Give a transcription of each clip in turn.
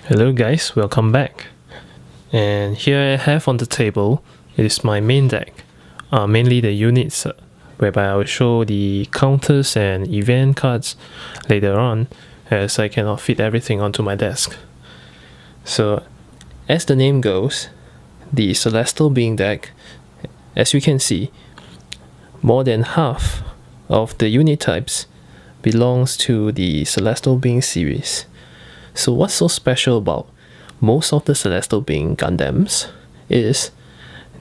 Hello guys, welcome back. And here I have on the table is my main deck, mainly the units, whereby I will show the counters and event cards later on, as I cannot fit everything onto my desk. So, as the name goes, the Celestial Being deck, as you can see, more than half of the unit types belongs to the Celestial Being series. So what's so special about most of the Celestial Being Gundams is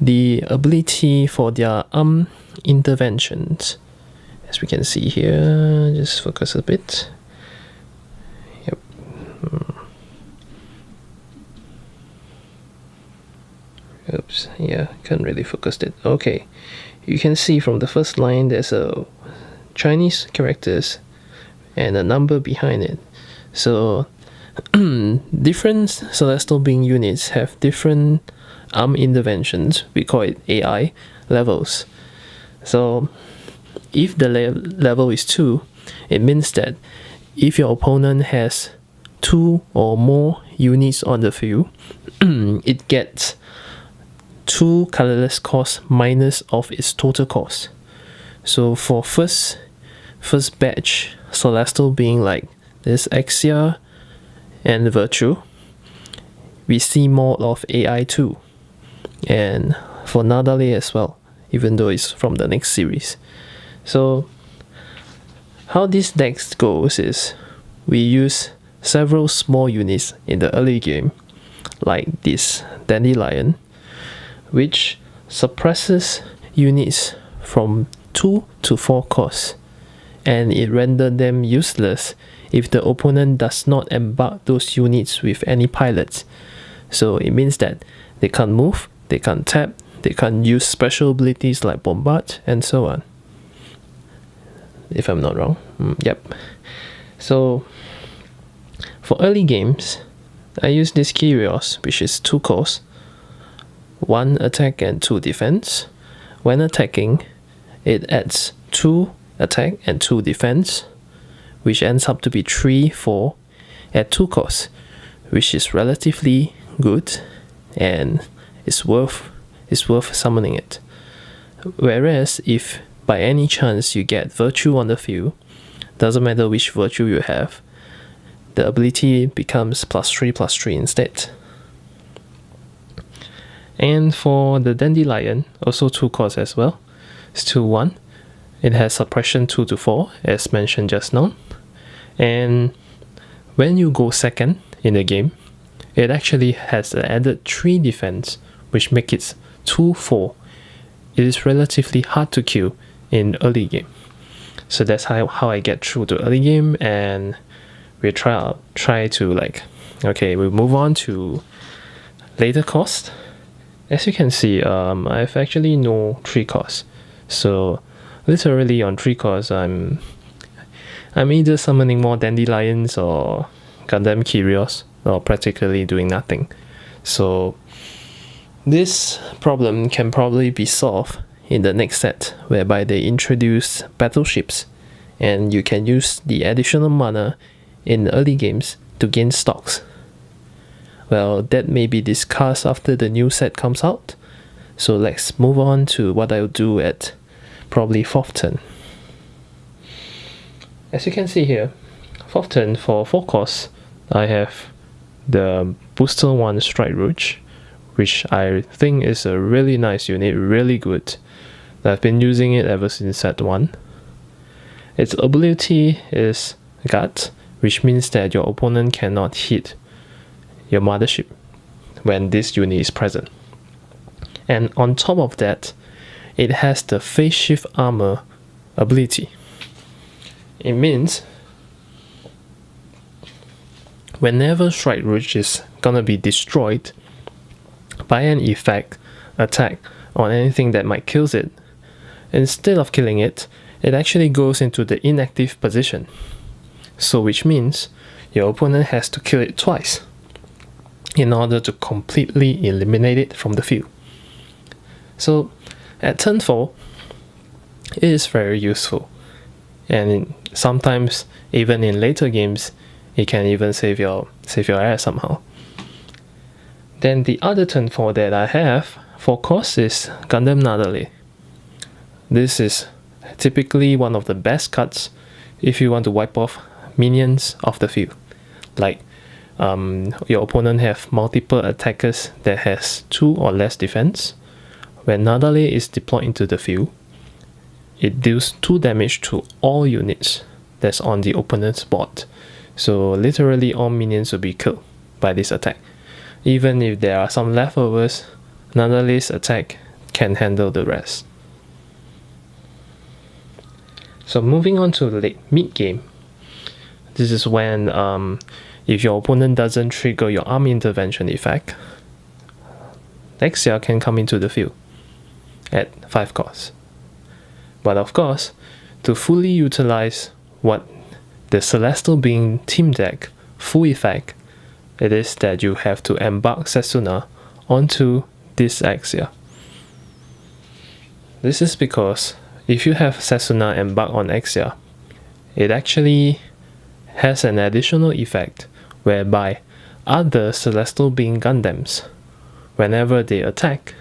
the ability for their interventions. As we can see here, just focus a bit. Yep. Oops, yeah, can't really focus it. Okay, you can see from the first line there's a Chinese characters and a number behind it. So different Celestial Being units have different interventions. We call it AI levels. So if the level is 2, it means that if your opponent has 2 or more units on the field, it gets 2 colorless cost minus of its total cost. So for first batch Celestial Being like this Axia and Virtue, we see more of AI too, and for Nadale as well, even though it's from the next series. So how this deck goes is we use several small units in the early game, like this Dandelion, which suppresses units from 2 to 4 costs, and it renders them useless if the opponent does not embark those units with any pilots. So it means that they can't move, they can't tap, they can't use special abilities like Bombard, and so on. If I'm not wrong. Yep. So for early games, I use this Kyrios, which is 2 costs, 1 attack and 2 defense. When attacking, it adds 2 attack and 2 defense, which ends up to be 3-4 at 2 costs, which is relatively good and it's worth summoning it. Whereas if by any chance you get Virtue on the field, doesn't matter which Virtue you have, the ability becomes +3/+3 instead. And for the Dandelion, also 2 costs as well. It's 2-1. It has suppression 2 to 4, as mentioned just now. And when you go second in the game, it actually has an added 3 defense, which makes it 2-4. It is relatively hard to kill in early game. So that's how I get through to early game, and we try to we move on to later cost. As you can see, I've actually no 3 costs. So literally on 3 costs, I'm either summoning more Dandelions or Gundam Kyrios, or practically doing nothing. So this problem can probably be solved in the next set, whereby they introduce battleships, and you can use the additional mana in early games to gain stocks. Well, that may be discussed after the new set comes out. So let's move on to what I'll do at probably 4th turn. As you can see here, 4th turn for 4 costs, I have the Booster 1 Strike Rouge, which I think is a really nice unit, really good. I've been using it ever since set 1. Its ability is Gut, which means that your opponent cannot hit your mothership when this unit is present. And on top of that, it has the Phase Shift Armor ability. It means whenever Strike Rouge is gonna be destroyed by an effect, attack, or anything that might kill it, instead of killing it, it actually goes into the inactive position. So which means your opponent has to kill it twice in order to completely eliminate it from the field. So at turn 4, it is very useful, and sometimes even in later games, it can even save your ass somehow. Then the other turn 4 that I have for cost is Gundam Nadale. This is typically one of the best cards if you want to wipe off minions off the field. Like your opponent have multiple attackers that has 2 or less defense. When Nadale is deployed into the field, it deals 2 damage to all units that's on the opponent's board. So literally all minions will be killed by this attack. Even if there are some leftovers, Nadale's attack can handle the rest. So moving on to the mid game, this is when if your opponent doesn't trigger your army intervention effect, Exia can come into the field at 5 cost. But of course, to fully utilize what the Celestial Being team deck full effect, it is that you have to embark Setsuna onto this Exia. This is because if you have Setsuna embark on Exia, it actually has an additional effect whereby other Celestial Being Gundams, whenever they attack,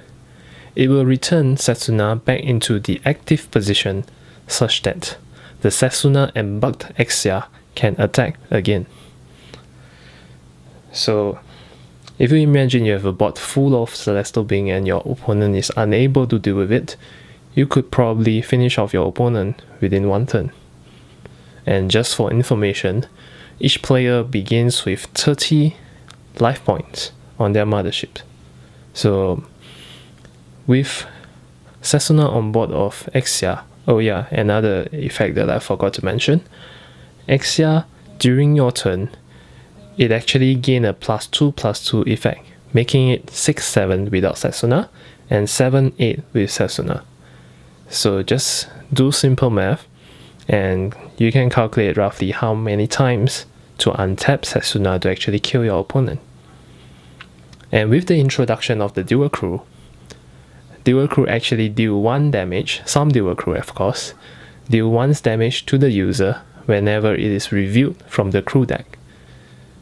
it will return Setsuna back into the active position such that the Setsuna embarked Exia can attack again. So if you imagine you have a board full of Celestial Being and your opponent is unable to deal with it, you could probably finish off your opponent within 1 turn. And just for information, each player begins with 30 life points on their mothership. So with Setsuna on board of Exia, oh yeah, another effect that I forgot to mention, Exia during your turn, it actually gain a +2/+2 effect, making it 6-7 without Setsuna and 7-8 with Setsuna. So just do simple math and you can calculate roughly how many times to untap Setsuna to actually kill your opponent. And with the introduction of the dual crew actually deal 1 damage, some dual crew of course, deal 1 damage to the user whenever it is revealed from the crew deck.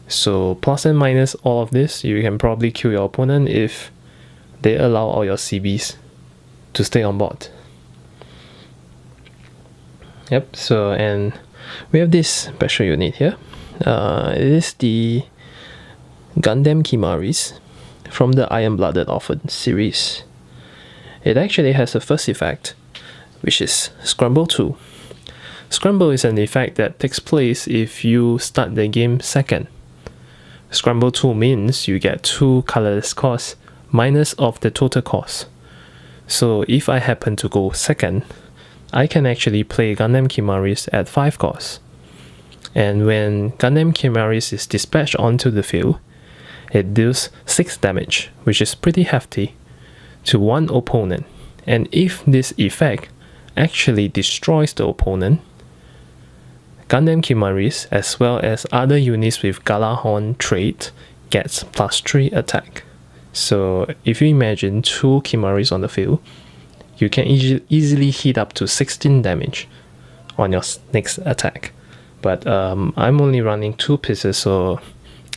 So plus and minus all of this, you can probably kill your opponent if they allow all your CBs to stay on board. Yep, so and we have this special unit here. It is the Gundam Kimaris from the Iron-Blooded Orphan series. It actually has a first effect, which is Scramble 2. Scramble is an effect that takes place if you start the game second. Scramble 2 means you get 2 colorless costs minus of the total cost. So if I happen to go second, I can actually play Gundam Kimaris at 5 costs. And when Gundam Kimaris is dispatched onto the field, it deals 6 damage, which is pretty hefty, to 1 opponent. And if this effect actually destroys the opponent, Gundam Kimaris as well as other units with Galahorn trait gets +3 attack. So if you imagine 2 Kimaris on the field, you can easily hit up to 16 damage on your next attack. But I'm only running 2 pieces, so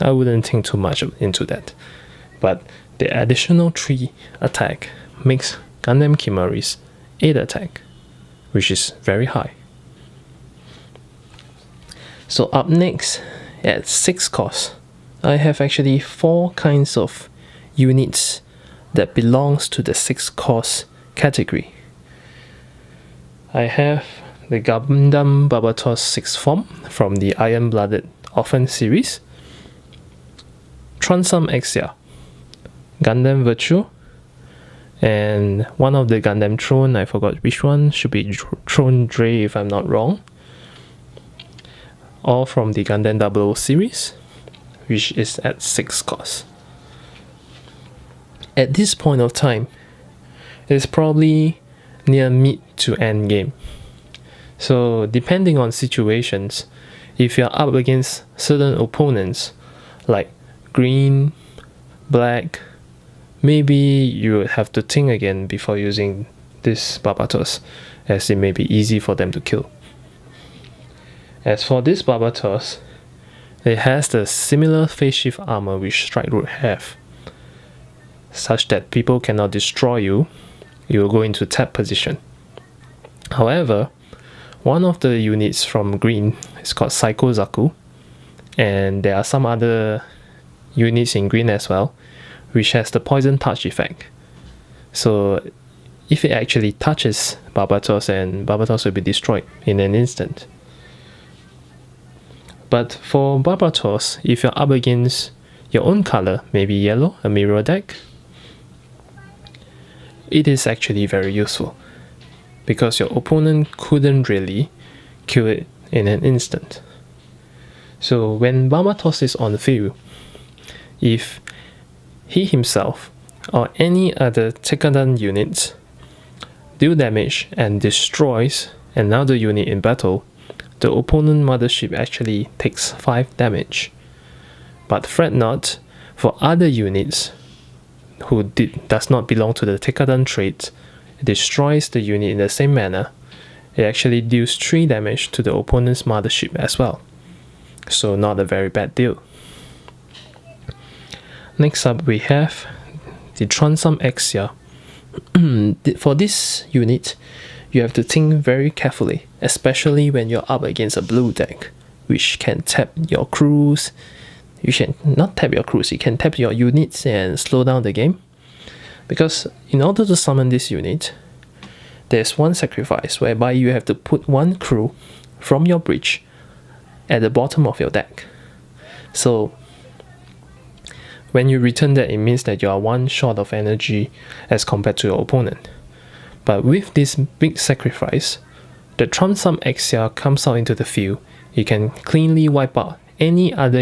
I wouldn't think too much into that. But the additional 3 attack makes Gundam Kimaris 8 attack, which is very high. So up next, at 6 cost, I have actually 4 kinds of units that belongs to the 6 cost category. I have the Gundam Barbatos 6 form from the Iron-Blooded Orphan series, Transam Exia, Gundam Virtue, and one of the Gundam Throne, I forgot which one, should be Throne Dre if I'm not wrong. All from the Gundam 00 series, which is at 6 cost. At this point of time, it's probably near mid to end game. So depending on situations, if you're up against certain opponents like green, black, maybe you would have to think again before using this Barbatos, as it may be easy for them to kill. As for this Barbatos, it has the similar phase shift armor which Strike Root have. such that people cannot destroy you, you will go into tap position. However, one of the units from green is called Psycho Zaku, and there are some other units in green as well, which has the poison touch effect. So if it actually touches Barbatos, and Barbatos will be destroyed in an instant. But for Barbatos, if you're up against your own color, maybe yellow, a mirror deck, it is actually very useful, because your opponent couldn't really kill it in an instant. So when Barbatos is on the field, if he himself or any other Tekadan units deal damage and destroys another unit in battle, the opponent mothership actually takes 5 damage. But fret not, for other units who does not belong to the Tekadan trait, it destroys the unit in the same manner, it actually deals 3 damage to the opponent's mothership as well. So not a very bad deal. Next up we have the Transam Exia. For this unit, you have to think very carefully, especially when you're up against a blue deck, which can tap your crews. You can not tap your crews, you can tap your units and slow down the game. Because in order to summon this unit, there's one sacrifice whereby you have to put one crew from your bridge at the bottom of your deck. So when you return that, it means that you are 1 short of energy as compared to your opponent. But with this big sacrifice, the Transam Exia comes out into the field. You can cleanly wipe out any other